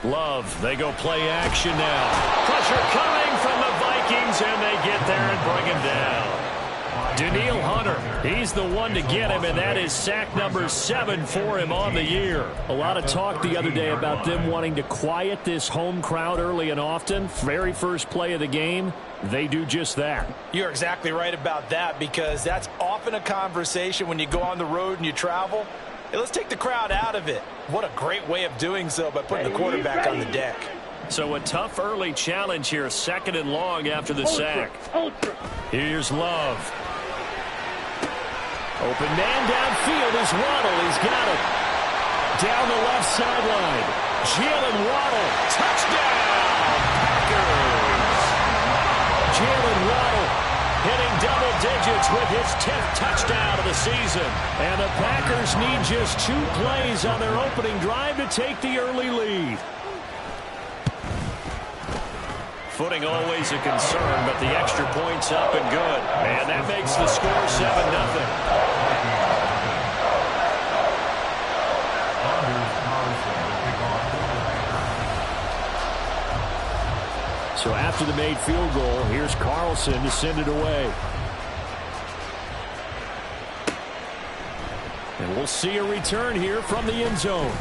Love, they go play action now. Pressure coming from the Vikings, and they get there and bring him down. Danielle Hunter, he's the one to get him, and that is sack number 7 for him on the year. A lot of talk the other day about them wanting to quiet this home crowd early and often. Very first play of the game, they do just that. You're exactly right about that, because that's often a conversation when you go on the road and you travel. Hey, let's take the crowd out of it. What a great way of doing so by putting the quarterback on the deck. So a tough early challenge here, 2nd and long after the sack. Here's Love. Open man downfield is Waddle. He's got it. Down the left sideline. Jalen Waddle. Touchdown, Packers. Jalen Waddle hitting double digits with his 10th touchdown of the season. And the Packers need just 2 plays on their opening drive to take the early lead. Footing always a concern, but the extra point's up and good. And that makes the score 7-0. So after the made field goal, here's Carlson to send it away. And we'll see a return here from the end zone.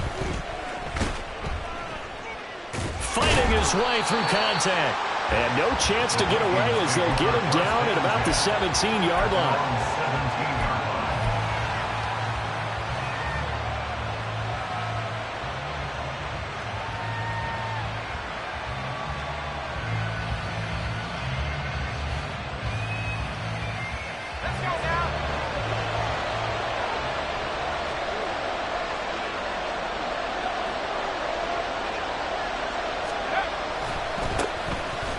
Fighting his way through contact. And no chance to get away as they'll get him down at about the 17-yard line.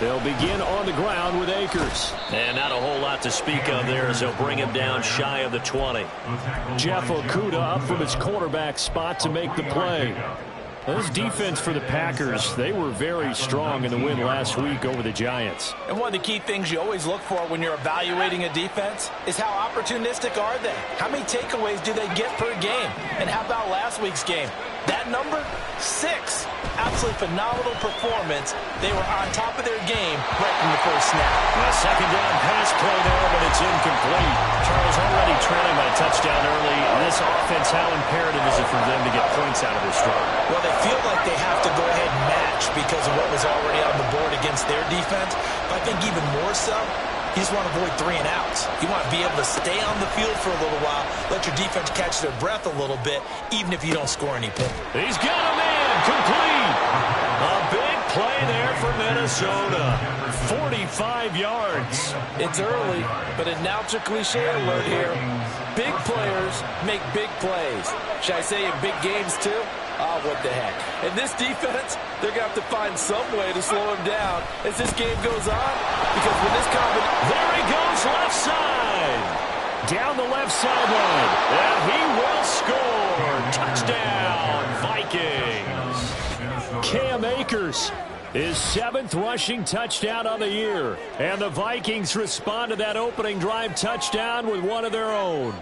They'll begin on the ground with Akers. And not a whole lot to speak of there as they'll bring him down shy of the 20. Jeff Okudah up from his quarterback spot to make the play. This defense for the Packers, they were very strong in the win last week over the Giants. And one of the key things you always look for when you're evaluating a defense is how opportunistic are they? How many takeaways do they get per game? And how about last week's game? That number? 6. Absolutely phenomenal performance. They were on top of their game right from the first snap. A second down pass play there, but it's incomplete. Charles already trailing by a touchdown early. This offense, how imperative is it for them to get points out of this drive? Well, they feel like they have to go ahead and match because of what was already on the board against their defense. But I think even more so, you just want to avoid 3 and outs. You want to be able to stay on the field for a little while, let your defense catch their breath a little bit, even if you don't score any points. He's got a man complete. A big play there for Minnesota. 45 yards. It's early, but announcer cliche alert here. Big players make big plays. Should I say in big games too? Oh, what the heck. And this defense, they're going to have to find some way to slow him down as this game goes on. Because with this combination... There he goes, left side. Down the left sideline. And he will score. Touchdown, Vikings. Cam Akers, his 7th rushing touchdown on the year. And the Vikings respond to that opening drive touchdown with one of their own.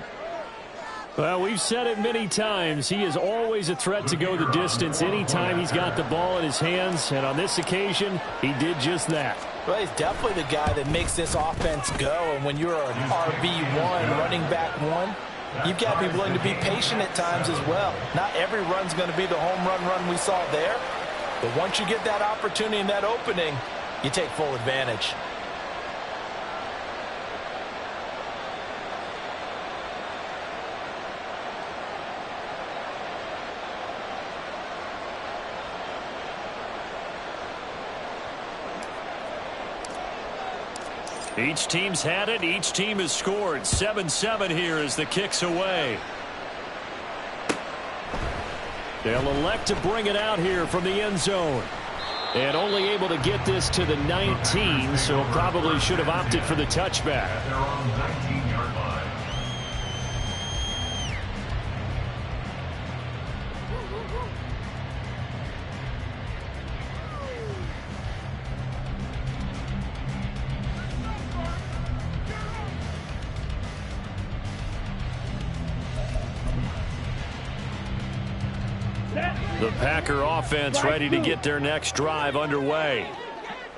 Well, we've said it many times. He is always a threat to go the distance anytime he's got the ball in his hands. And on this occasion, he did just that. Well, he's definitely the guy that makes this offense go. And when you're an RB1, running back 1, you've got to be willing to be patient at times as well. Not every run's going to be the home run we saw there. But once you get that opportunity and that opening, you take full advantage. Each team's had it. Each team has scored. 7-7 here as the kick's away. They'll elect to bring it out here from the end zone. And only able to get this to the 19, so probably should have opted for the touchback. The Packer offense ready to get their next drive underway.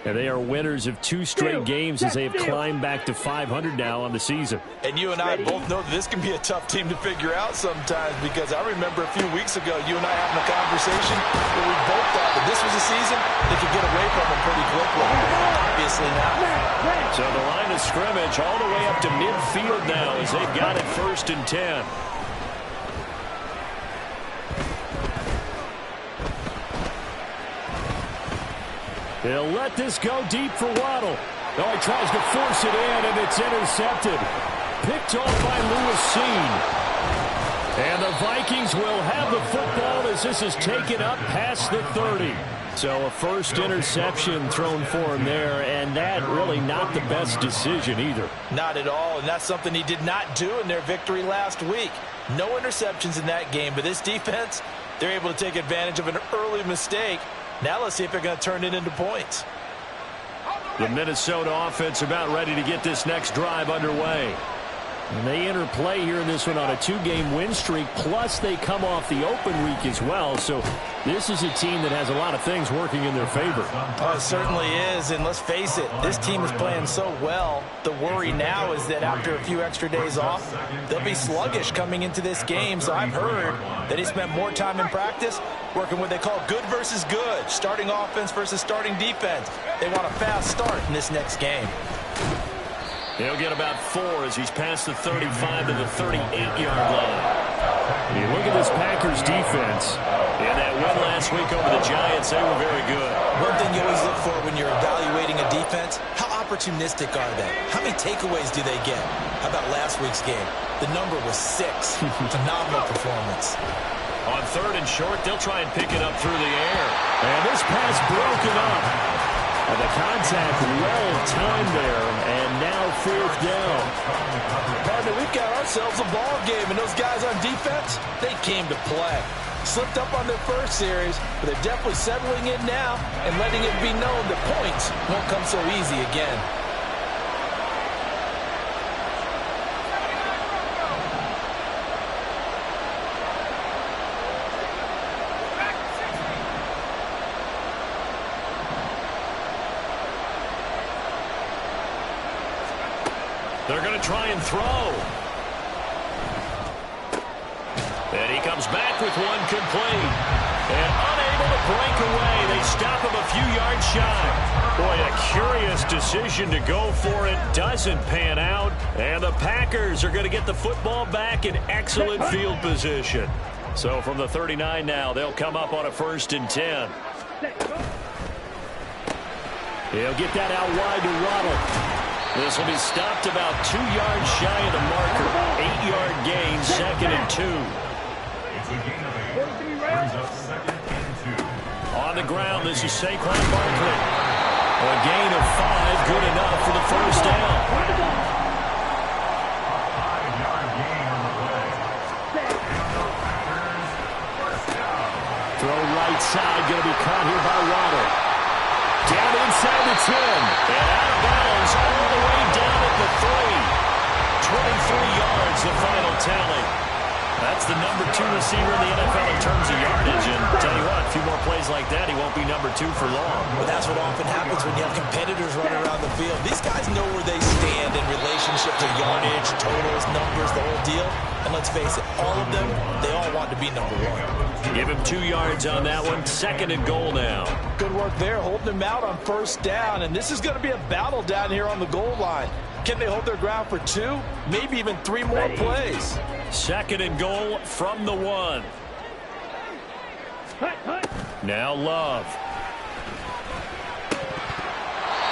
And they are winners of 2 straight games as they have climbed back to 500 now on the season. And you and I both know that this can be a tough team to figure out sometimes, because I remember a few weeks ago you and I having a conversation where we both thought that this was a season they could get away from them pretty quickly. Obviously not. So the line of scrimmage all the way up to midfield now as they've got it 1st and 10. He'll let this go deep for Waddle. Oh, he tries to force it in, and it's intercepted. Picked off by Lewis Cine. And the Vikings will have the football as this is taken up past the 30. So a first interception thrown for him there, and that really not the best decision either. Not at all, and that's something he did not do in their victory last week. No interceptions in that game, but this defense, they're able to take advantage of an early mistake. Now let's see if they're going to turn it into points. The Minnesota offense about ready to get this next drive underway. And they enter play here in this one on a 2-game win streak, plus they come off the open week as well. So this is a team that has a lot of things working in their favor. Oh, it certainly is, and let's face it, this team is playing so well. The worry now is that after a few extra days off, they'll be sluggish coming into this game. So I've heard that he spent more time in practice working what they call good versus good, starting offense versus starting defense. They want a fast start in this next game. He'll get about 4 as he's past the 35 to the 38-yard line. You look at this Packers defense. In that win last week over the Giants, they were very good. One thing you always look for when you're evaluating a defense, how opportunistic are they? How many takeaways do they get? How about last week's game? The number was 6. Phenomenal performance. On 3rd and short, they'll try and pick it up through the air. And this pass broken up. And the contact well-timed there, and now 4th down. Partner, we've got ourselves a ball game, and those guys on defense, they came to play. Slipped up on their first series, but they're definitely settling in now and letting it be known that points won't come so easy again. They're going to try and throw. And he comes back with one complete. And unable to break away. They stop him a few yards shy. Boy, a curious decision to go for it. Doesn't pan out. And the Packers are going to get the football back in excellent field position. So from the 39 now, they'll come up on a 1st and 10. He'll get that out wide to Waddle. This will be stopped about 2 yards shy of the marker. 8-yard gain, 2nd and 2. On the ground, this is Saquon Barkley. A gain of 5, good enough for the 1st down. Throw right side, going to be caught here by Waddle. Down inside the 10. And out of bounds all the way down at the 3. 23 yards, the final tally. That's the number 2 receiver in the NFL in terms of yardage. And tell you what, a few more plays like that, he won't be number 2 for long. Well, that's what often happens when you have competitors running around the field. These guys know where they stand in relationship to yardage, totals, numbers, the whole deal. And let's face it, all of them, they all want to be number 1. Give him 2 yards on that one. 2nd and goal now. Good work there, holding him out on 1st down. And this is going to be a battle down here on the goal line. Can they hold their ground for 2, maybe even 3 more plays? 2nd and goal from the 1. Now Love.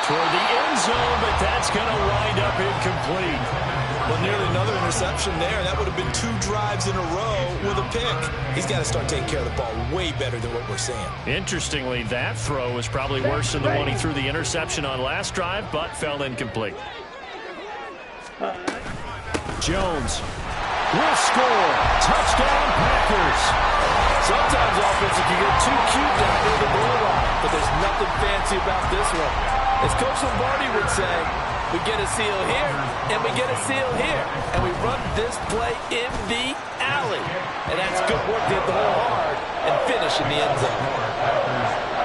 Toward the end zone, but that's going to wind up incomplete. Well, nearly another interception there. That would have been 2 drives in a row with a pick. He's got to start taking care of the ball way better than what we're seeing. Interestingly, that throw was probably worse than the one he threw the interception on last drive, but fell incomplete. Jones will score. Touchdown, Packers. Sometimes offense can get too cute down near the goal line, but there's nothing fancy about this one. As Coach Lombardi would say, we get a seal here, and we get a seal here, and we run this play in the alley. And that's good work to hit the hole hard and finish in the end zone.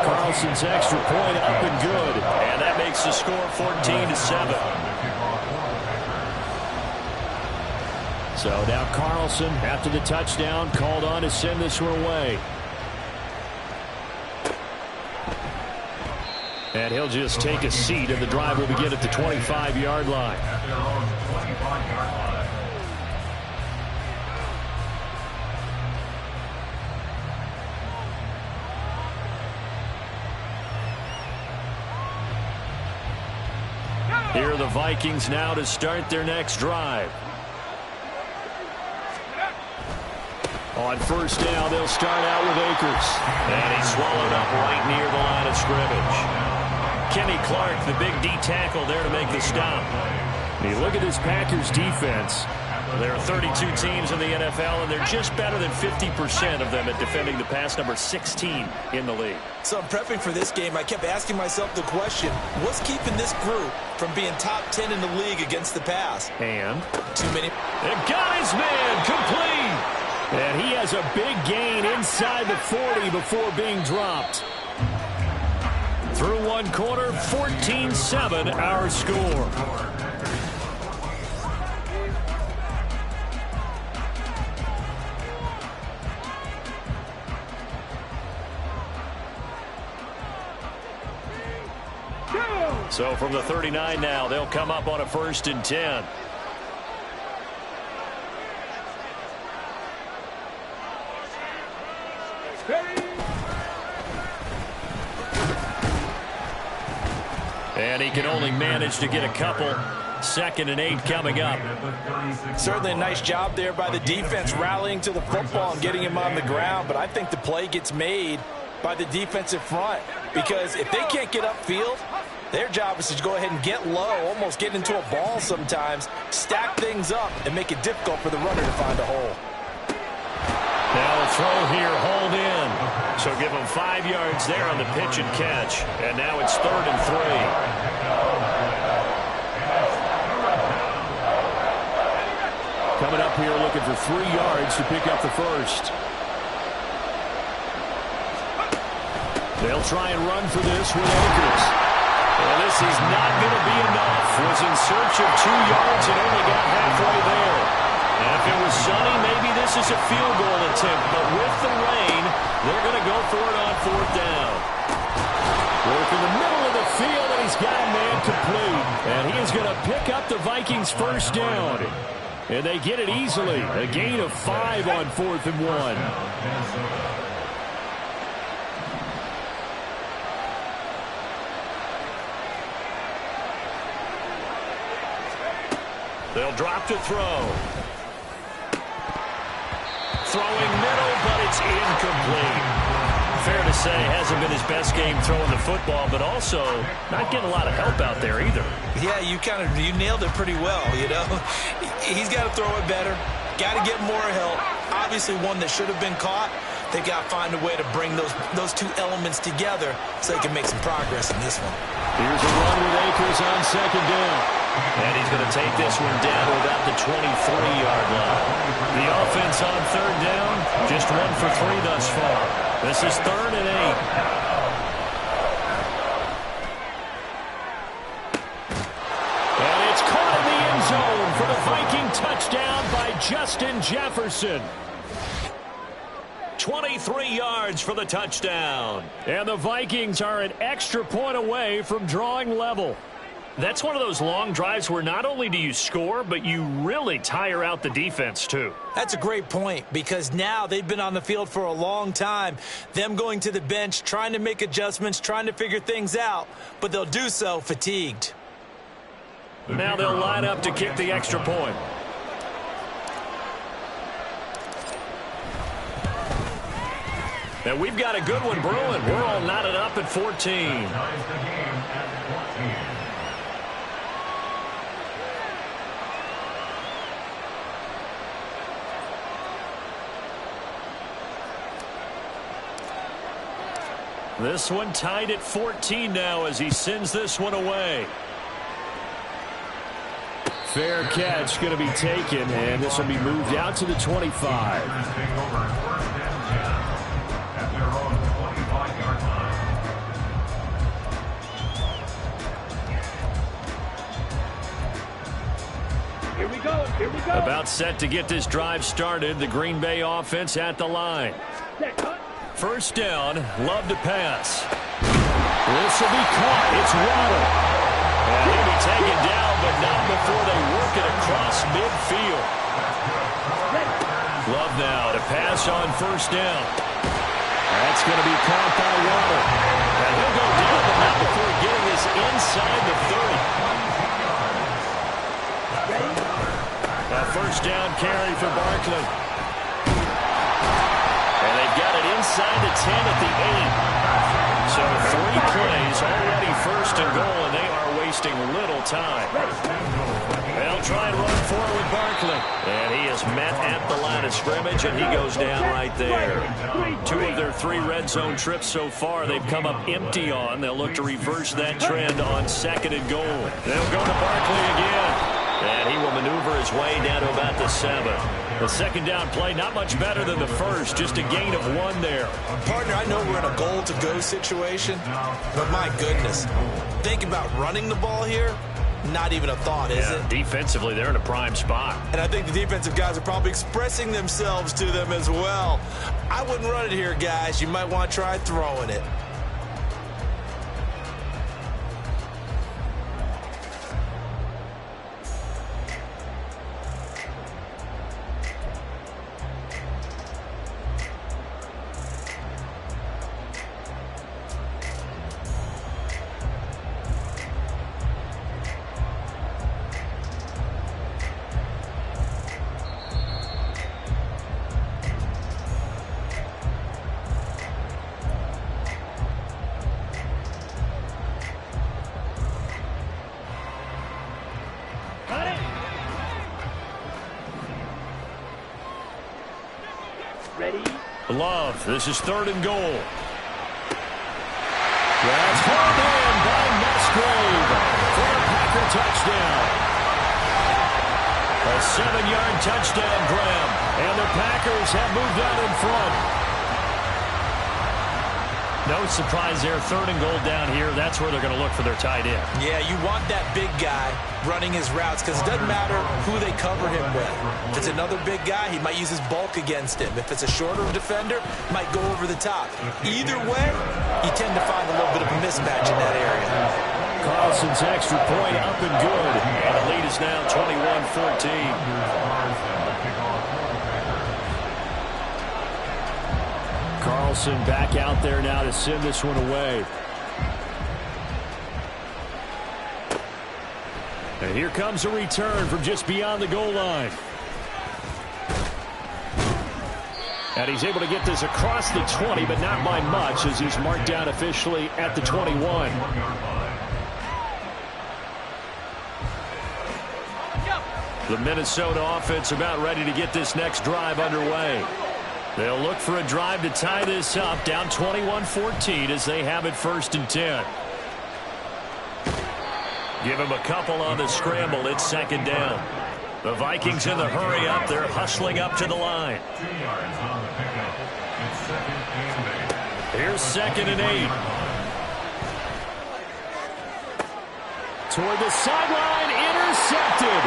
Carlson's extra point up and good. And that makes the score 14-7. So now Carlson, after the touchdown, called on to send this one away. And he'll just take a seat, and the drive will begin at the 25-yard line. Here are the Vikings now to start their next drive. On first down, they'll start out with Akers. And he's swallowed up right near the line of scrimmage. Kenny Clark, the big D tackle there to make the stop. And you look at this Packers defense. There are 32 teams in the NFL, and they're just better than 50% of them at defending the pass, number 16 in the league. So I'm prepping for this game. I kept asking myself the question, what's keeping this group from being top 10 in the league against the pass? And too many. It got his man complete. And he has a big gain inside the 40 before being dropped. Through one quarter, 14-7 our score. So from the 39 now, they'll come up on a 1st and 10. And he can only manage to get a couple. 2nd and 8 coming up. Certainly a nice job there by the defense rallying to the football and getting him on the ground. But I think the play gets made by the defensive front. Because if they can't get upfield, their job is to go ahead and get low, almost get into a ball sometimes, stack things up, and make it difficult for the runner to find a hole. Now a throw here, hold in. So give him 5 yards there on the pitch and catch. And now it's 3rd and 3. Coming up here looking for 3 yards to pick up the first. They'll try and run for this with Akers. Well, this is not going to be enough. Was in search of 2 yards and only got halfway there. And if it was sunny, maybe this is a field goal attempt. But with the rain, they're going to go for it on 4th down. Work in the middle of the field, and he's got a man complete. And he is going to pick up the Vikings' 1st down. And they get it easily. A gain of 5 on 4th and 1. They'll drop to throw. Throwing middle, but it's incomplete. Fair to say, hasn't been his best game throwing the football, but also not getting a lot of help out there either. Yeah, you nailed it pretty well, you know. He's got to throw it better. Got to get more help. Obviously one that should have been caught. They got to find a way to bring those two elements together so they can make some progress in this one. Here's a run with Akers on 2nd down. And he's going to take this one down to about the 23-yard line. The offense on 3rd down, just 1 for 3 thus far. This is 3rd and 8. And it's caught in the end zone for the Viking touchdown by Justin Jefferson. 23 yards for the touchdown. And the Vikings are an extra point away from drawing level. That's one of those long drives where not only do you score, but you really tire out the defense, too. That's a great point, because now they've been on the field for a long time. Them going to the bench, trying to make adjustments, trying to figure things out, but they'll do so fatigued. Now they'll line up to kick the extra point. And we've got a good one brewing. We're all knotted up at 14. This one tied at 14 now as he sends this one away. Fair catch going to be taken, and this will be moved out to the 25. About set to get this drive started. The Green Bay offense at the line. First down, Love to pass. This will be caught. It's Waddle. And he'll be taken down, but not before they work it across midfield. Love now to pass on first down. That's going to be caught by Waddle. And he'll go down, but not before getting this inside the 30. A first down carry for Barkley. And they've got it inside the 10 at the 8. So 3 plays, already first and goal, and they are wasting little time. They'll try and run forward with Barkley. And he is met at the line of scrimmage, and he goes down right there. 2 of their 3 red zone trips so far they've come up empty on. They'll look to reverse that trend on second and goal. They'll go to Barkley again. And he will maneuver his way down to about the 7. The second down play, not much better than the first, just a gain of 1 there. Partner, I know we're in a goal-to-go situation, but my goodness, think about running the ball here. Not even a thought, is it? Defensively, they're in a prime spot. And I think the defensive guys are probably expressing themselves to them as well. I wouldn't run it here, guys. You might want to try throwing it. Love, this is 3rd and goal. That's hauled in by Musgrave for a Packer touchdown. A 7-yard touchdown grab, and the Packers have moved out in front. No surprise there, 3rd and goal down here. That's where they're going to look for their tight end. Yeah, you want that big guy running his routes because it doesn't matter who they cover him with. If it's another big guy, he might use his bulk against him. If it's a shorter defender, he might go over the top. Either way, you tend to find a little bit of a mismatch in that area. Carlson's extra point up and good. And the lead is now 21-14. Carlson back out there now to send this one away. And here comes a return from just beyond the goal line. And he's able to get this across the 20, but not by much as he's marked down officially at the 21. The Minnesota offense about ready to get this next drive underway. They'll look for a drive to tie this up, down 21-14 as they have it 1st and 10. Give him a couple on the scramble. It's 2nd down. The Vikings in the hurry up. They're hustling up to the line. Here's 2nd and 8. Toward the sideline, intercepted.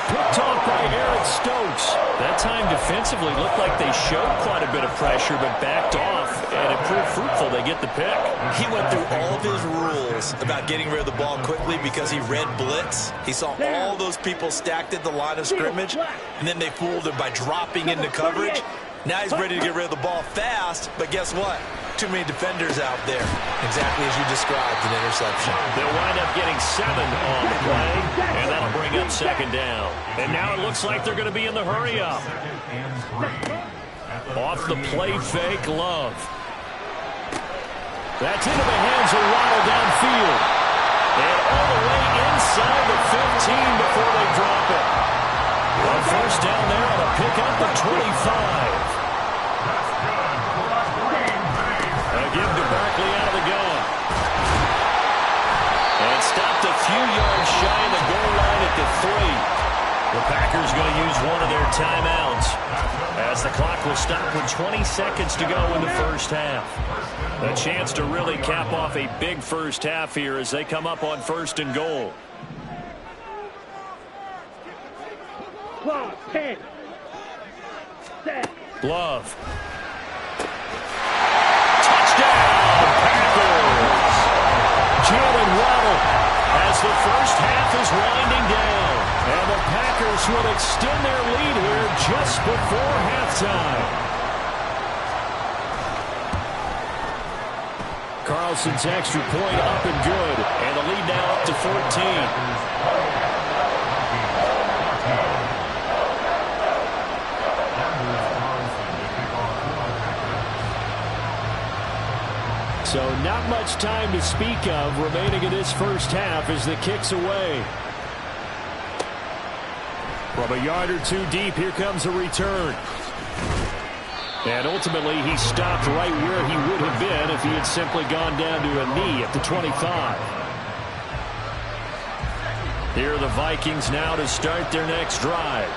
Picked off by Eric Stokes. That time defensively looked like they showed quite a bit of pressure, but backed off, and it proved fruitful. They get the pick. He went through all of his rules about getting rid of the ball quickly because he read blitz. He saw all those people stacked at the line of scrimmage, and then they fooled him by dropping into coverage. Now he's ready to get rid of the ball fast, but guess what? Too many defenders out there. Exactly as you described, an interception. They'll wind up getting 7 on the play, and that'll bring up 2nd down. And now it looks like they're going to be in the hurry up. Off the play fake, Love. That's into the hands of Waddle downfield. And all the way inside the 15 before they drop it. A first down there on a pickup at 25. Give to Barkley out of the gun. And stopped a few yards shy of the goal line at the 3. The Packers going to use one of their timeouts as the clock will stop with 20 seconds to go in the first half. A chance to really cap off a big first half here as they come up on 1st and goal. Glove. Touchdown, Packers! Jalen Waddle as the first half is winding down. And the Packers will extend their lead here just before halftime. Carlson's extra point up and good. And the lead now up to 14. So not much time to speak of remaining in this first half as the kick's away. From a yard or two deep, here comes a return. And ultimately, he stopped right where he would have been if he had simply gone down to a knee at the 25. Here are the Vikings now to start their next drive.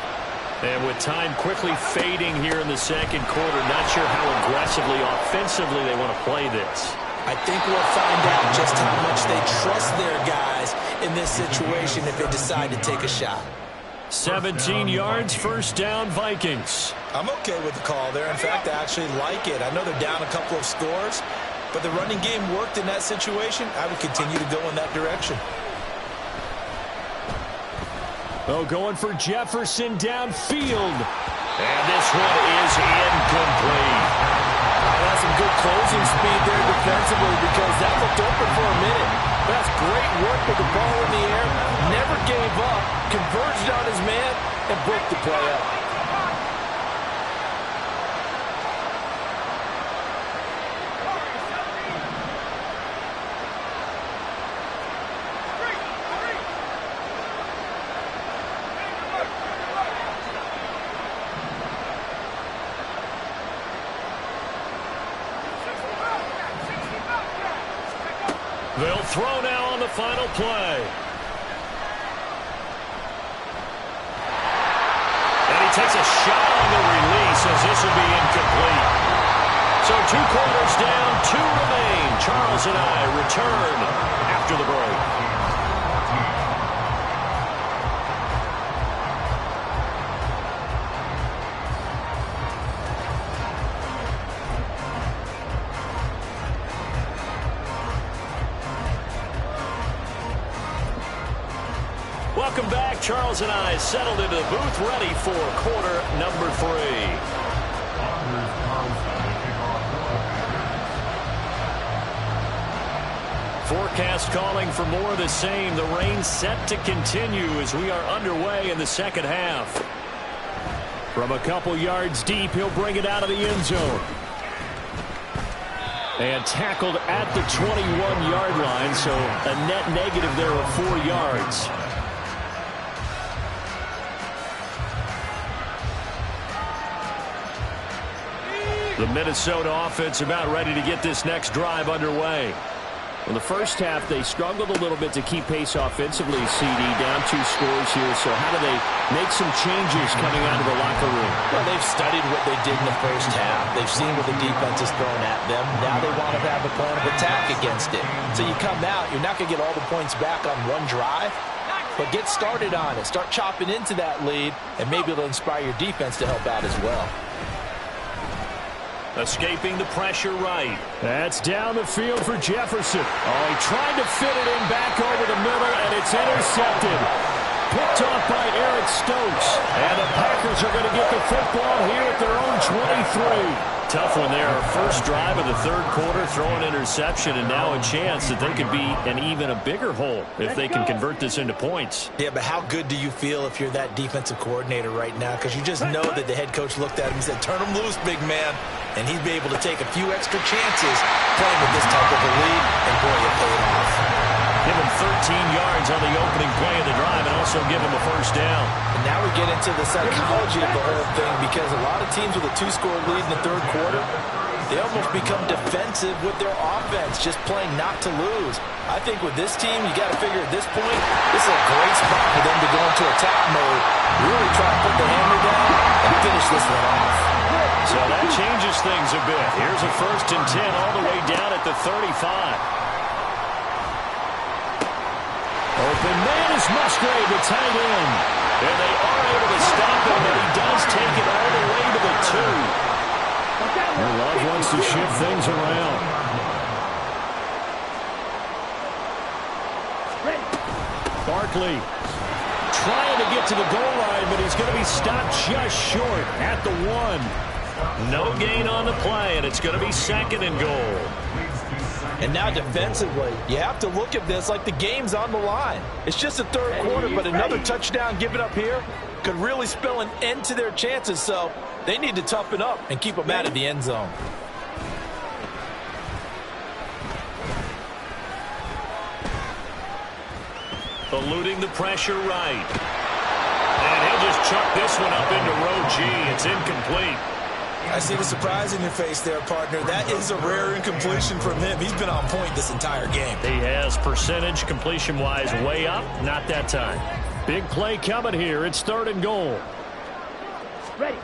And with time quickly fading here in the second quarter, not sure how aggressively, offensively they want to play this. I think we'll find out just how much they trust their guys in this situation if they decide to take a shot. 17 yards, first down, Vikings. I'm okay with the call there. In fact, I actually like it. I know they're down a couple of scores, but the running game worked in that situation. I would continue to go in that direction. Oh, going for Jefferson downfield. And this one is incomplete. That's some good closing speed there defensively because that looked open for a minute. That's great work with the ball in the air. Never gave up, converged on his man, and broke the play up. They'll throw now on the final play. And he takes a shot on the release as this will be incomplete. So 2 quarters down, 2 remain. Charles and I return after the break. Welcome back. Charles and I settled into the booth ready for quarter number 3. Forecast calling for more of the same. The rain set to continue as we are underway in the second half. From a couple yards deep, he'll bring it out of the end zone. And tackled at the 21-yard line, so a net negative there of 4 yards. The Minnesota offense about ready to get this next drive underway. In the first half, they struggled a little bit to keep pace offensively, CD, down 2 scores here. So how do they make some changes coming out of the locker room? Well, they've studied what they did in the first half. They've seen what the defense is throwing at them. Now they want to have a plan of attack against it. So you come out, you're not going to get all the points back on one drive, but get started on it. Start chopping into that lead, and maybe it'll inspire your defense to help out as well. Escaping the pressure right. That's down the field for Jefferson. Oh, he tried to fit it in back over the middle, and it's intercepted. Picked off by Eric Stokes. And the Packers are going to get the football here at their own 23. Tough one there. First drive of the third quarter, throwing interception, and now a chance that they could be in even a bigger hole if they can convert this into points. Yeah, but how good do you feel if you're that defensive coordinator right now? Because you just know that the head coach looked at him and said, turn him loose, big man. And he'd be able to take a few extra chances playing with this type of a lead, and boy, it paid off. Give him 13 yards on the opening play of the drive and also give him a first down. And now we get into the psychology of the whole thing because a lot of teams with a 2-score lead in the third quarter, they almost become defensive with their offense, just playing not to lose. I think with this team, you got to figure at this point, this is a great spot for them to go into attack mode, really try to put the hammer down and finish this one off. So that changes things a bit. Here's a 1st and 10 all the way down at the 35. Open man is Musgrave, the tight end. And they are able to stop him, but he does take it all the way to the 2. And Love wants to shift things around. Barkley trying to get to the goal line, but he's going to be stopped just short at the 1. No gain on the play, and it's going to be 2nd and goal. And now defensively, you have to look at this like the game's on the line. It's just the 3rd quarter, but another touchdown given up here could really spell an end to their chances, so they need to toughen up and keep them out of the end zone. Eluding the pressure right. And he'll just chuck this one up into row G. It's incomplete. I see the surprise in your face there, partner. That is a rare incompletion from him. He's been on point this entire game. He has percentage completion-wise way up. Not that time. Big play coming here. It's 3rd and goal. Ready.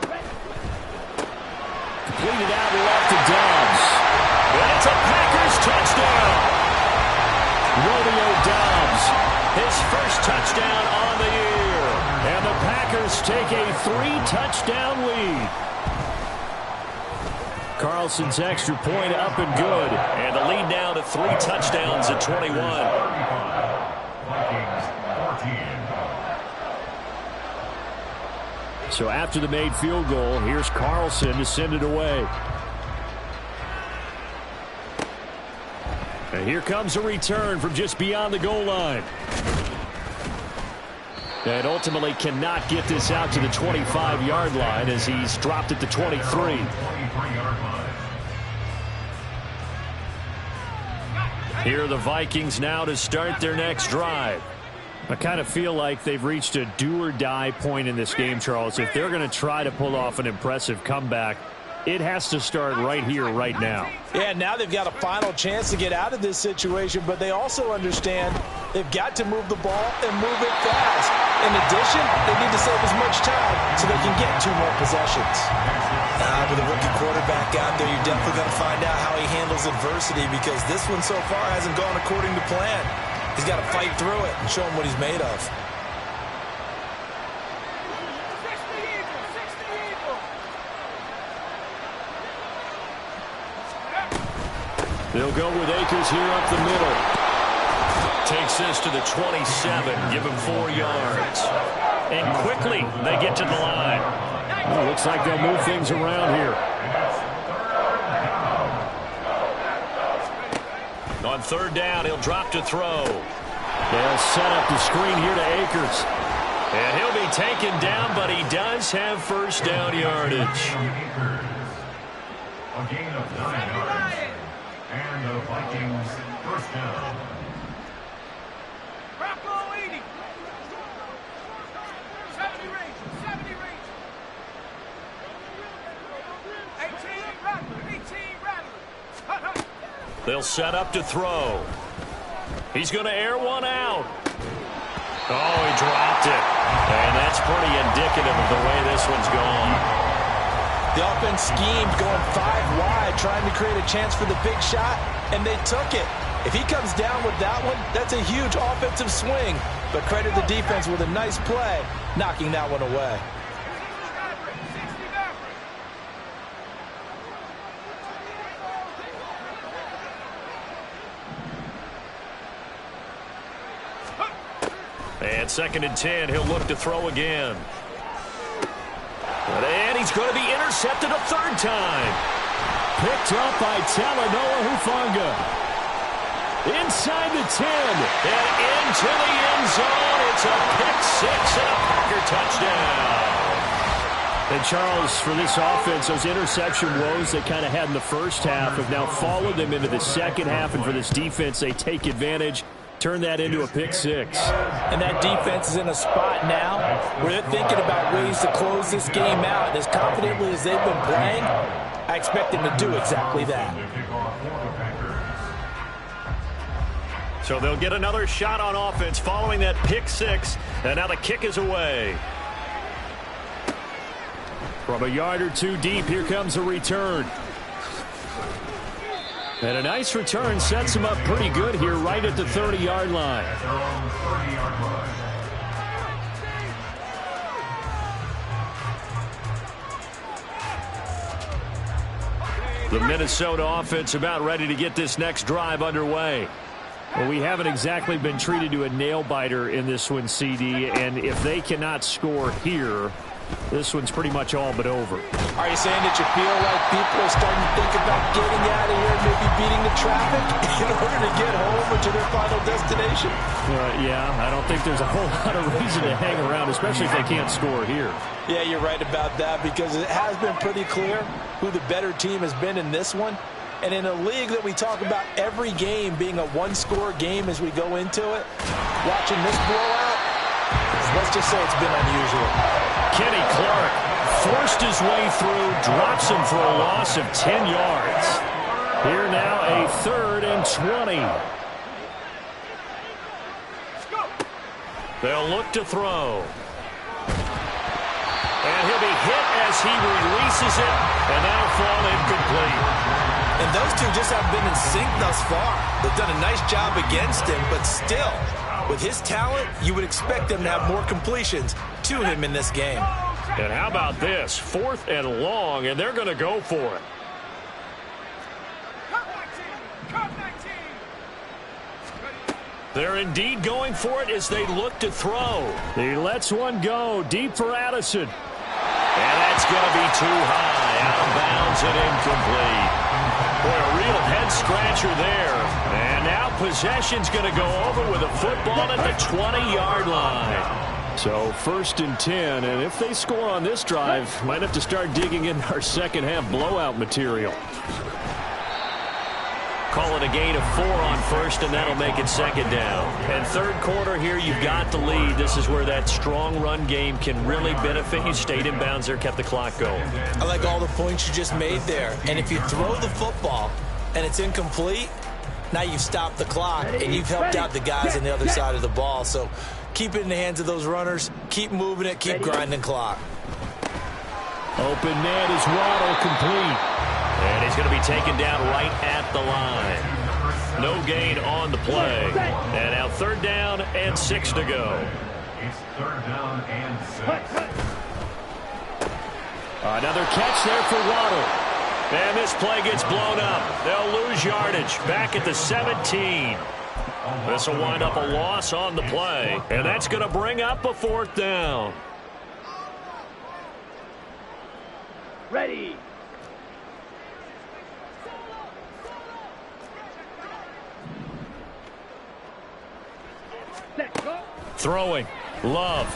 Completed out left to Dobbs. And it's a Packers touchdown. Romeo Dobbs, his first touchdown on the year. And the Packers take a 3-touchdown lead. Carlson's extra point up and good. And the lead now to 3 touchdowns at 21. So after the made field goal, here's Carlson to send it away. And here comes a return from just beyond the goal line. And ultimately cannot get this out to the 25-yard line as he's dropped at the 23. Here are the Vikings now to start their next drive. I kind of feel like they've reached a do-or-die point in this game, Charles. If they're going to try to pull off an impressive comeback, it has to start right here, right now. Yeah, now they've got a final chance to get out of this situation, but they also understand they've got to move the ball and move it fast. In addition, they need to save as much time so they can get 2 more possessions. With a rookie quarterback out there, you're definitely going to find out how he handles adversity because this one so far hasn't gone according to plan. He's got to fight through it and show him what he's made of. They'll go with Akers here up the middle. Takes this to the 27, give him 4 yards. And quickly they get to the line. Well, looks like they'll move things around here. On 3rd down, he'll drop to throw. They'll set up the screen here to Akers. And he'll be taken down, but he does have 1st down yardage. A gain of 9 yards. And the Vikings 1st down. Brocco 80. 70 range. 70 range. 18 Rattler. They'll set up to throw. He's going to air one out. Oh, he dropped it. And that's pretty indicative of the way this one's gone. The offense schemed going 5 wide, trying to create a chance for the big shot, and they took it. If he comes down with that one, that's a huge offensive swing. But credit the defense with a nice play, knocking that one away. And 2nd and 10, he'll look to throw again. And he's going to be intercepted a 3rd time. Picked up by Talanoa Hufanga. Inside the 10. And into the end zone. It's a pick 6 and a Packer touchdown. And Charles, for this offense, those interception woes they kind of had in the first half have now followed them into the second half. And for this defense, they take advantage. Turn that into a pick 6. And that defense is in a spot now where they're thinking about ways to close this game out. As confidently as they've been playing, I expect them to do exactly that. So they'll get another shot on offense following that pick 6. And now the kick is away. From a yard or 2 deep, here comes a return. And a nice return sets him up pretty good here right at the 30-yard line. At their own 30-yard line. The Minnesota offense about ready to get this next drive underway. Well, we haven't exactly been treated to a nail-biter in this one, CD, and if they cannot score here, this one's pretty much all but over. Are you saying that you feel like people are starting to think about getting out of here, maybe beating the traffic in order to get home or to their final destination? Yeah, I don't think there's a whole lot of reason to hang around, especially if they can't score here. Yeah, you're right about that because it has been pretty clear who the better team has been in this one. And in a league that we talk about every game being a one-score game as we go into it, watching this blowout, let's just say it's been unusual. Kenny Clark forced his way through, drops him for a loss of 10 yards. Here now a 3rd and 20. They'll look to throw. And he'll be hit as he releases it, and that'll fall incomplete. And those two just have been in sync thus far. They've done a nice job against him, but still, with his talent, you would expect them to have more completions to him in this game. And how about this? 4th and long, and they're going to go for it. They're indeed going for it as they look to throw. He lets one go deep for Addison. And that's going to be too high. Out of bounds and incomplete. Boy, a real head-scratcher there. And now possession's going to go over with a football at the 20-yard line. So 1st and 10, and if they score on this drive, might have to start digging in our second-half blowout material. Call it a gain of 4 on 1st, and that'll make it 2nd down. And 3rd quarter here, you've got the lead. This is where that strong run game can really benefit you. Stayed in bounds there, kept the clock going. I like all the points you just made there. And if you throw the football and it's incomplete, now you've stopped the clock and you've helped out the guys on the other side of the ball. So keep it in the hands of those runners. Keep moving it. Keep grinding clock. Open man is Waddle, complete. And he's going to be taken down right at the line. No gain on the play. And now 3rd down and 6 to go. It's 3rd down and 6. Another catch there for Waddle. And this play gets blown up. They'll lose yardage back at the 17. This will wind up a loss on the play. And that's going to bring up a 4th down. Ready. Throwing. Love.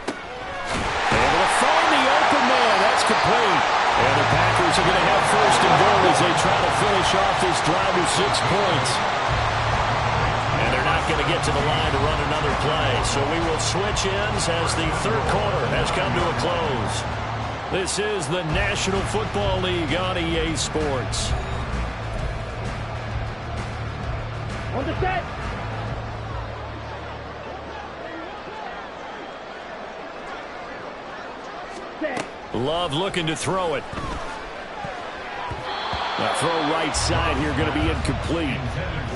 Able to find the open man. That's complete. And the Packers are going to have 1st and goal as they try to finish off this drive with 6 points. And they're not going to get to the line to run another play. So we will switch ends as the 3rd quarter has come to a close. This is the National Football League on EA Sports. On the set. Love looking to throw it. Now throw right side here going to be incomplete.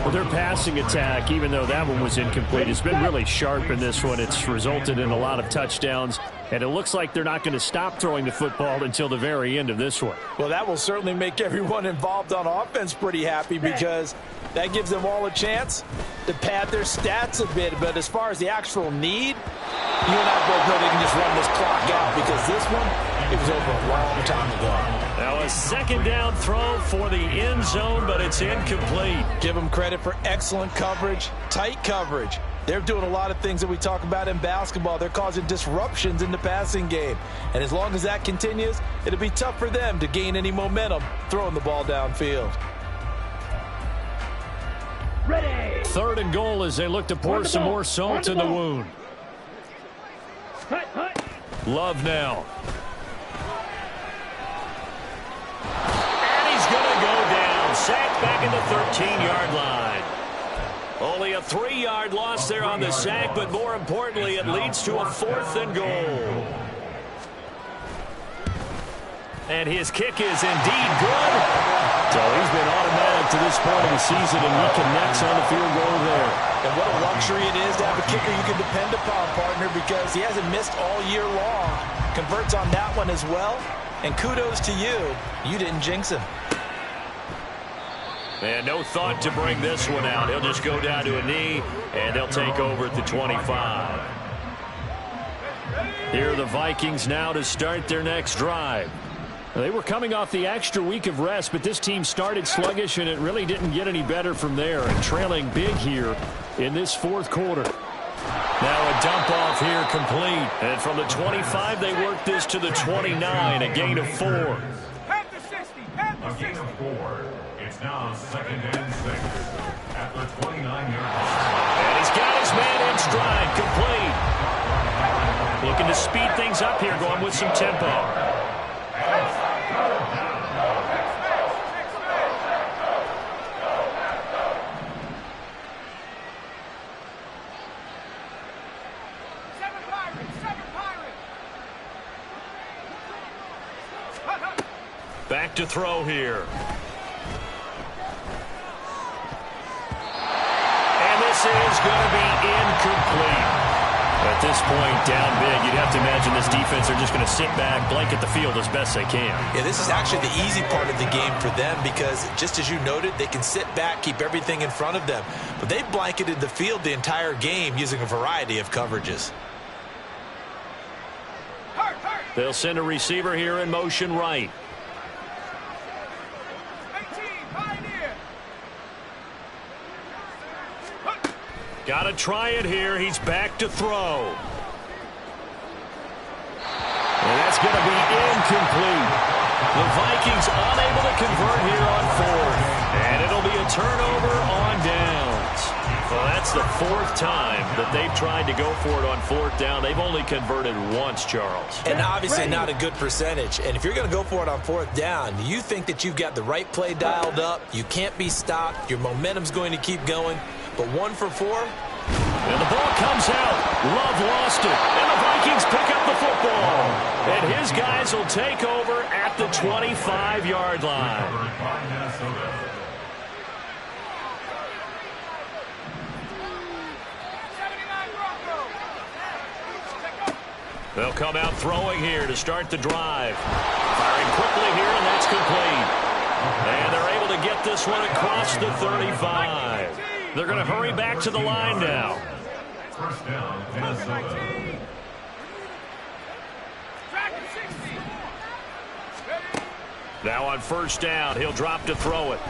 Well, their passing attack, even though that one was incomplete, has been really sharp in this one. It's resulted in a lot of touchdowns, and it looks like they're not going to stop throwing the football until the very end of this one. Well, that will certainly make everyone involved on offense pretty happy because that gives them all a chance to pad their stats a bit. But as far as the actual need, you and I both know they can just run this clock out because this one, it was over a long time ago. Now a 2nd down throw for the end zone, but it's incomplete. Give them credit for excellent coverage, tight coverage. They're doing a lot of things that we talk about in basketball. They're causing disruptions in the passing game. And as long as that continues, it'll be tough for them to gain any momentum throwing the ball downfield. Ready. 3rd and goal as they look to pour some more salt in the wound. Love now. And he's going to go down. Sacked back at the 13-yard line. Only a 3-yard loss there on the sack, but more importantly, it leads to a 4th and goal. And his kick is indeed good to So he's been automatic to this point of the season, and he connects on the field goal there. And what a luxury it is to have a kicker you can depend upon, partner, because he hasn't missed all year long. Converts on that one as well. And kudos to you. You didn't jinx him. And no thought to bring this one out. He'll just go down to a knee, and they'll take over at the 25. Here are the Vikings now to start their next drive. They were coming off the extra week of rest, but this team started sluggish, and it really didn't get any better from there. And trailing big here in this fourth quarter. Now a dump off here complete. And from the 25, they work this to the 29, a gain of 4. A gain of 4. It's now 2nd and 6 at the 29-yard line. And he's got his man in stride, complete. Looking to speed things up here, going with some tempo. Back to throw here. And this is going to be incomplete. At this point, down big, you'd have to imagine this defense are just going to sit back, blanket the field as best they can. Yeah, this is actually the easy part of the game for them because, just as you noted, they can sit back, keep everything in front of them. But they blanketed the field the entire game using a variety of coverages. They'll send a receiver here in motion right. Got to try it here. He's back to throw. And that's going to be incomplete. The Vikings unable to convert here on 4th. And it'll be a turnover on downs. Well, that's the 4th time that they've tried to go for it on 4th down. They've only converted once, Charles. And obviously not a good percentage. And if you're going to go for it on 4th down, you think that you've got the right play dialed up. You can't be stopped. Your momentum's going to keep going. But 1 for 4. And the ball comes out. Love lost it. And the Vikings pick up the football. And his guys will take over at the 25-yard line. They'll come out throwing here to start the drive. Firing quickly here, and that's complete. And they're able to get this one across the 35. They're going to hurry back to the line now. First down, Minnesota. Now on first down, he'll drop to throw it.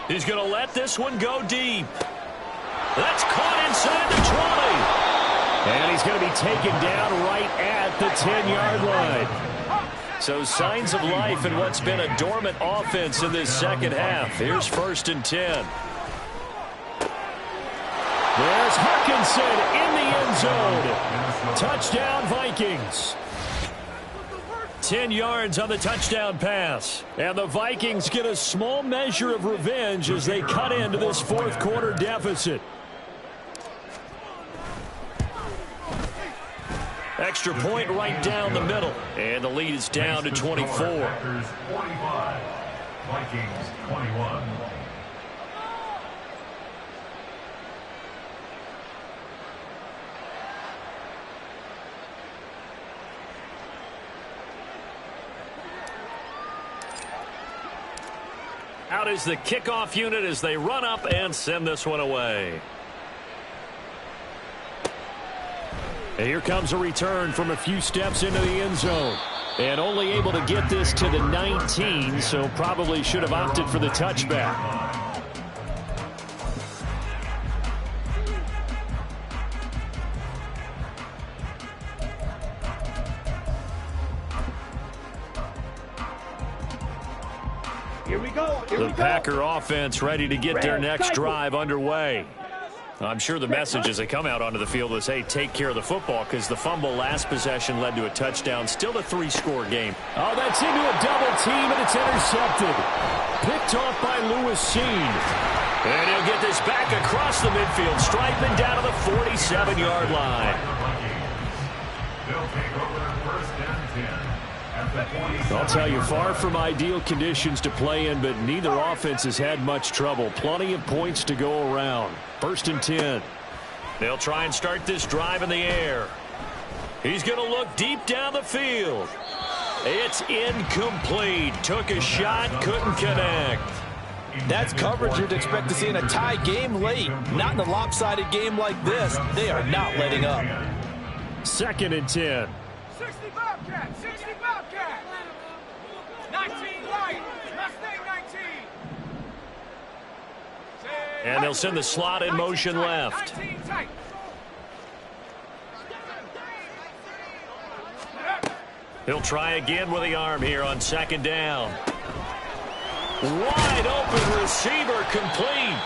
He's going to let this one go deep. That's caught inside the 20. And he's going to be taken down right at the 10-yard line. So signs of life in what's been a dormant offense in this second half. Here's 1st and 10. There's Hawkinson in the end zone. Touchdown, Vikings. 10 yards on the touchdown pass. And the Vikings get a small measure of revenge as they cut into this 4th quarter deficit. Extra point right down the middle. And the lead is down to 24. Packers 45, Vikings 21. Out is the kickoff unit as they run up and send this one away. And here comes a return from a few steps into the end zone. And only able to get this to the 19, so probably should have opted for the touchback. Here we go. The Packer offense ready to get their next drive underway. I'm sure the message as they come out onto the field is, hey, take care of the football, because the fumble last possession led to a touchdown. Still a 3-score game. Oh, that's into a double team, and it's intercepted. Picked off by Lewis Cine. And he'll get this back across the midfield, striping down to the 47-yard line. They'll take over 1st and 10 I'll tell you, far from ideal conditions to play in, but neither offense has had much trouble. Plenty of points to go around. 1st and 10. They'll try and start this drive in the air. He's going to look deep down the field. It's incomplete. Took a shot, couldn't connect. That's coverage you'd expect to see in a tie game late. Not in a lopsided game like this. They are not letting up. 2nd and 10. 60 Bobcat, 60 Bobcat. 19 right, Mustang 19. And they'll send the slot in motion left. 19 tight. He'll try again with the arm here on 2nd down. Wide open receiver complete.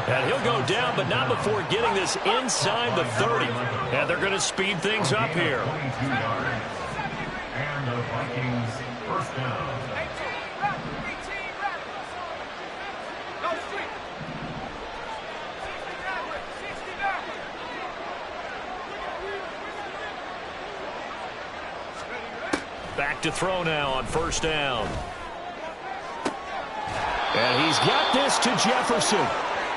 And he'll go down, but not before getting this inside the 30. And they're going to speed things up here. 22 yards. And the Vikings 1st down. 18 right, 18 right. No street. 60 backward, 60 backward. Back to throw now on 1st down. And he's got this to Jefferson.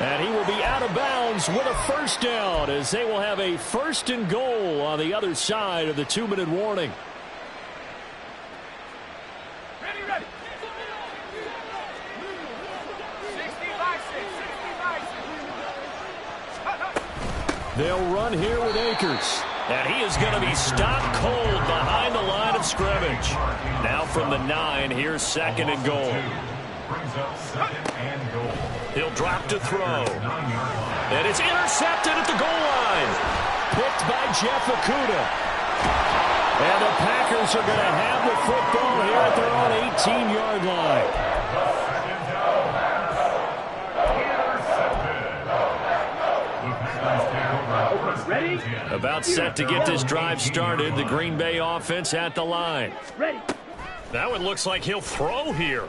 And he will be out of bounds with a 1st down as they will have a 1st and goal on the other side of the 2-minute warning. Ready, ready. 60 by 6, 60 by 6. They'll run here with Akers. And he is going to be stopped cold behind the line of scrimmage. Now from the 9, here's 2nd and goal. Brings up 2nd and goal. He'll drop to throw. 9-yard line. And it's intercepted at the goal line. Picked by Jeff Okudah. And the Packers are going to have the football here at their own 18-yard line. Second down pass. Intercepted. The Packers take over. Ready? About set to get this drive started. The Green Bay offense at the line. Ready. Now it looks like he'll throw here.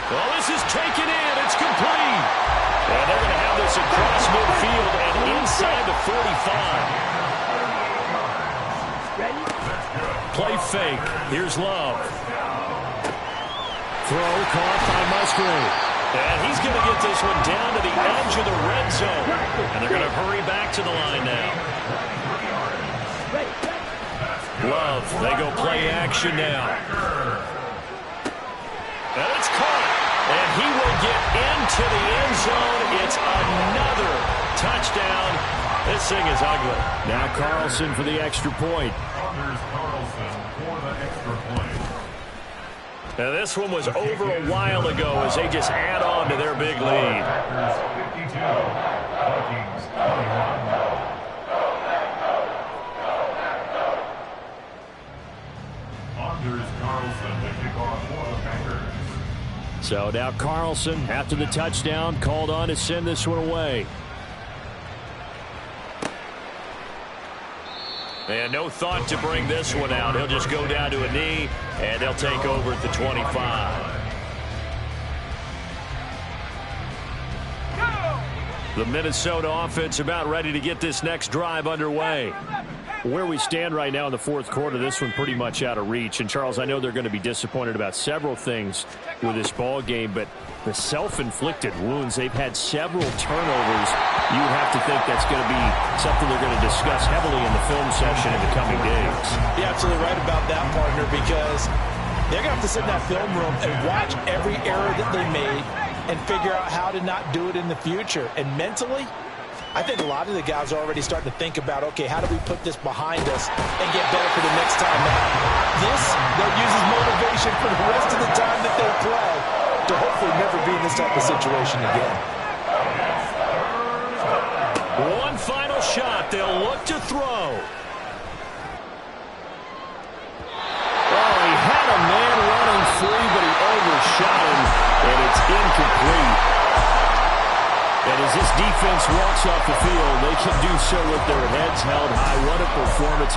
Well, this is taken in. It's complete. And they're going to have this across midfield and inside the 45. Play fake. Here's Love. Throw caught by Musgrave. And he's going to get this one down to the edge of the red zone. And they're going to hurry back to the line now. Love, they go play action now. And it's caught. And he will get into the end zone. It's another touchdown. This thing is ugly. Now Carlson for the extra point. Anders Carlson for the extra point. Now this one was over a while ago as they just add on to their big lead. Packers 52, Vikings 21. Anders Carlson to kick off for the Packers. So now Carlson, after the touchdown, called on to send this one away. And no thought to bring this one out. He'll just go down to a knee, and they'll take over at the 25. The Minnesota offense about ready to get this next drive underway. Where we stand right now in the 4th quarter, this one pretty much out of reach. And, Charles, I know they're going to be disappointed about several things with this ball game, but the self-inflicted wounds, they've had several turnovers. You have to think that's going to be something they're going to discuss heavily in the film session in the coming days. You're absolutely right about that, partner, because they're going to have to sit in that film room and watch every error that they made and figure out how to not do it in the future. And mentally, I think a lot of the guys are already starting to think about, okay, how do we put this behind us and get better for the next time out? This, they'll use as motivation for the rest of the time that they play to hopefully never be in this type of situation again. One final shot. They'll look to throw. Oh, he had a man running free, but he overshot him, and it's incomplete. And as this defense walks off the field, they can do so with their heads held high. What a performance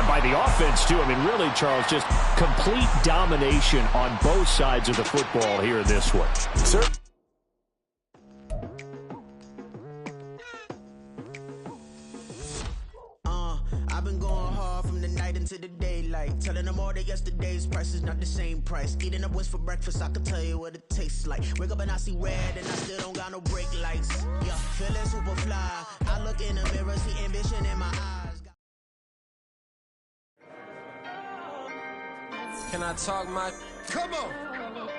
by the offense, too. I mean, really, Charles, just complete domination on both sides of the football here in this one. Sir. I've been going hard today's price is not the same price. Eating up wings for breakfast, I can tell you what it tastes like. Wake up and I see red and I still don't got no brake lights. Yeah, feeling super fly. I look in the mirror, see ambition in my eyes. Can I talk my... Come on!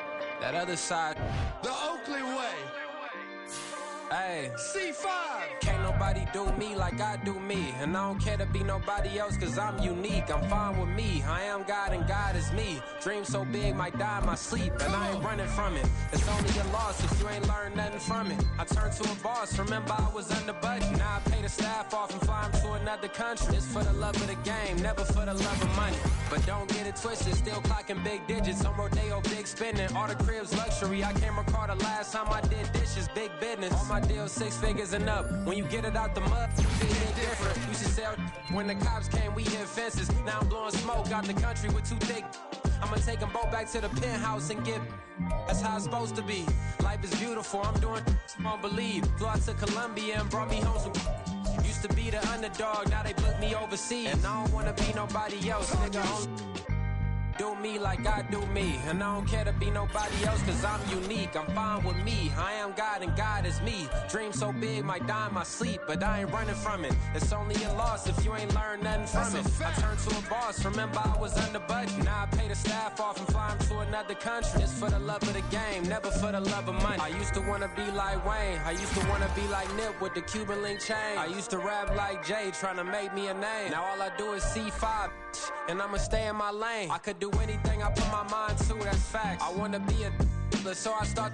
That other side. The Oakley way. Hey. C5. Can't nobody do me like I do me. And I don't care to be nobody else cause I'm unique. I'm fine with me. I am God and God is me. Dream so big might die in my sleep. And I ain't running from it. It's only a loss if you ain't learned nothing from it. I turned to a boss. Remember I was under budget. Now I pay the staff off and fly them to another country. It's for the love of the game, never for the love of money. But don't get it twisted. Still clocking big digits. On Rodeo, big spending. All the cribs luxury. I can't recall the last time I did dishes. Big business. All my deals 6 figures and up. When you get it out the mud, it ain't different. Used to sell when the cops came, we hit fences. Now I'm blowing smoke out the country with 2 thick. I'ma take them both back to the penthouse and get. That's how it's supposed to be. Life is beautiful. I'm doing won't believe. Flew out to Colombia and brought me home some. Used to be the underdog, now they book me overseas. And I don't wanna be nobody else, nigga. Do me like I do me. And I don't care to be nobody else cause I'm unique. I'm fine with me. I am God and God is me. Dream so big might die in my sleep. But I ain't running from it. It's only a loss if you ain't learned nothing from it. I turned to a boss. Remember I was under budget. Now I pay the staff off and fly them to another country. It's for the love of the game, never for the love of money. I used to wanna be like Wayne. I used to wanna be like Nip with the Cuban link chain. I used to rap like Jay trying to make me a name. Now all I do is C5 and I'ma stay in my lane. I could do anything I put my mind to, that's facts. I wanna be a so I start.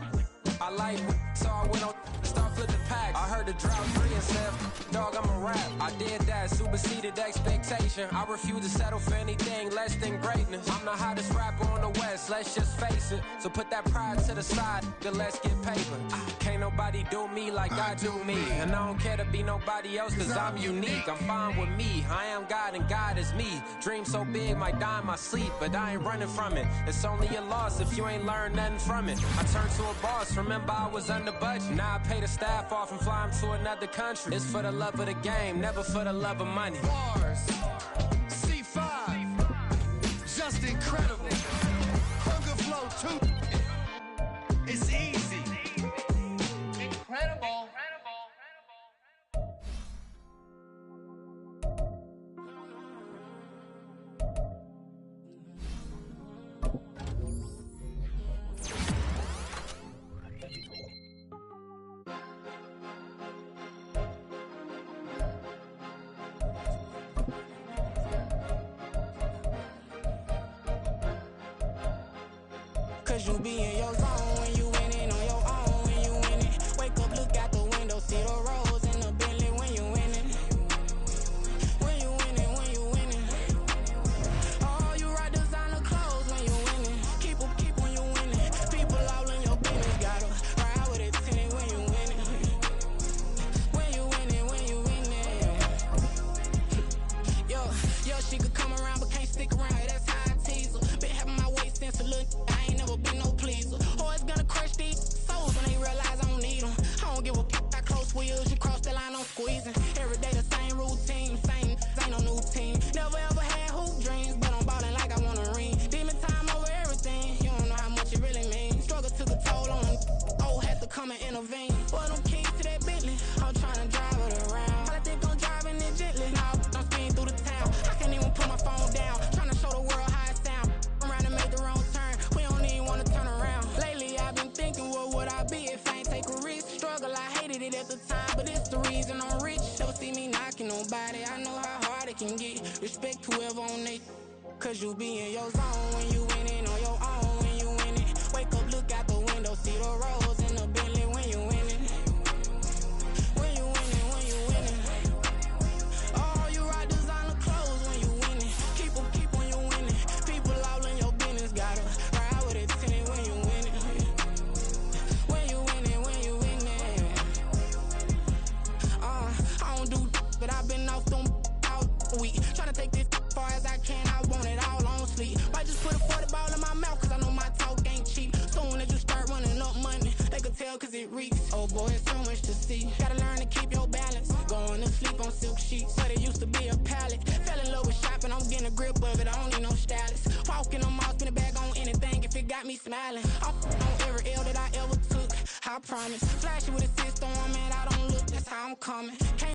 I like so I went on start flipping packs. I heard the drought 3 and said, dog, I'm a rap. I did that, superseded expectation. I refuse to settle for anything less than greatness. I'm the hottest rapper on the West, let's just face it. So put that pride to the side, then let's get paper. Can't nobody do me like I do me. And I don't care to be nobody else cause I'm unique. I'm fine with me. I am God and God is me. Dream so big might die in my sleep, but I ain't running from it. It's only a loss if you ain't learned nothing from it. I turned to a boss, remember I was under budget. Now I pay the staff off and fly them to another country. It's for the love of the game, never for the love of money. Bars. C5. Just incredible. Hunger Flow 2. It's easy. Incredible. Cause you be in your zone when you winning on your own when you winning. Wake up, look out the window, see the rose in the Bentley when you winning. When you winning, when you winning. Oh, you ride designer clothes when you winning. Keep when you winning. People all in your business, gotta ride with it tinted when you winning. When you winning, when you winning. Yo, she could come around but can't stick around. That's how I tease her. Been having my waist since a little. I ain't never been no pleaser. Always gonna crush these souls when they realize I don't need them. I don't give a f*** I close wheels. You cross the line, I'm squeezing. Every day the same routine, same ain't no new team. Never ever had hoop dreams, but I'm ballin' like I want a ring. Demon time over everything. You don't know how much it really means. Struggle took a toll on them. Oh, had to come and intervene. Boy, them keys to that Bentley. I'm tryna drive it around. I think I'm driving it gently. Now I'm speeding through the town. I can't even put my phone down. Tryna show the world how it sound. I'm around and make the wrong turn. We don't even wanna turn around. Lately I've been thinking, what would I be if I ain't take a risk? Struggle, I hated it at the time, but it's the reason I'm rich. Never see me knocking nobody. I know how hard it can get. Respect whoever on they. Cause you be in your zone when you winning on your own when you winning. Wake up, look out the window, see the rose in the Bentley when you winning. When you winning, when you winning. Oh, you ride designer clothes when you winning. Keep when you winning. People all in your business, gotta ride with it tinted when you winning. When you winning, when you winning. I don't do but I've been off them all week. Tryna take this far as I can, I want it all on sleep. Might just put a 40 ball in my mouth, cause I know my talk ain't cheap. Soon as you start running up money, they could tell cause it reeks. Oh boy, it's so much to see. Gotta learn to keep your balance. Going to sleep on silk sheets, but it used to be a pallet. Fell in love with shopping, I'm getting a grip of it, I don't need no stylist. Walking on my got me smiling. I'm on every L that I ever took, I promise. Flashy with a system, man, I don't look, that's how I'm coming.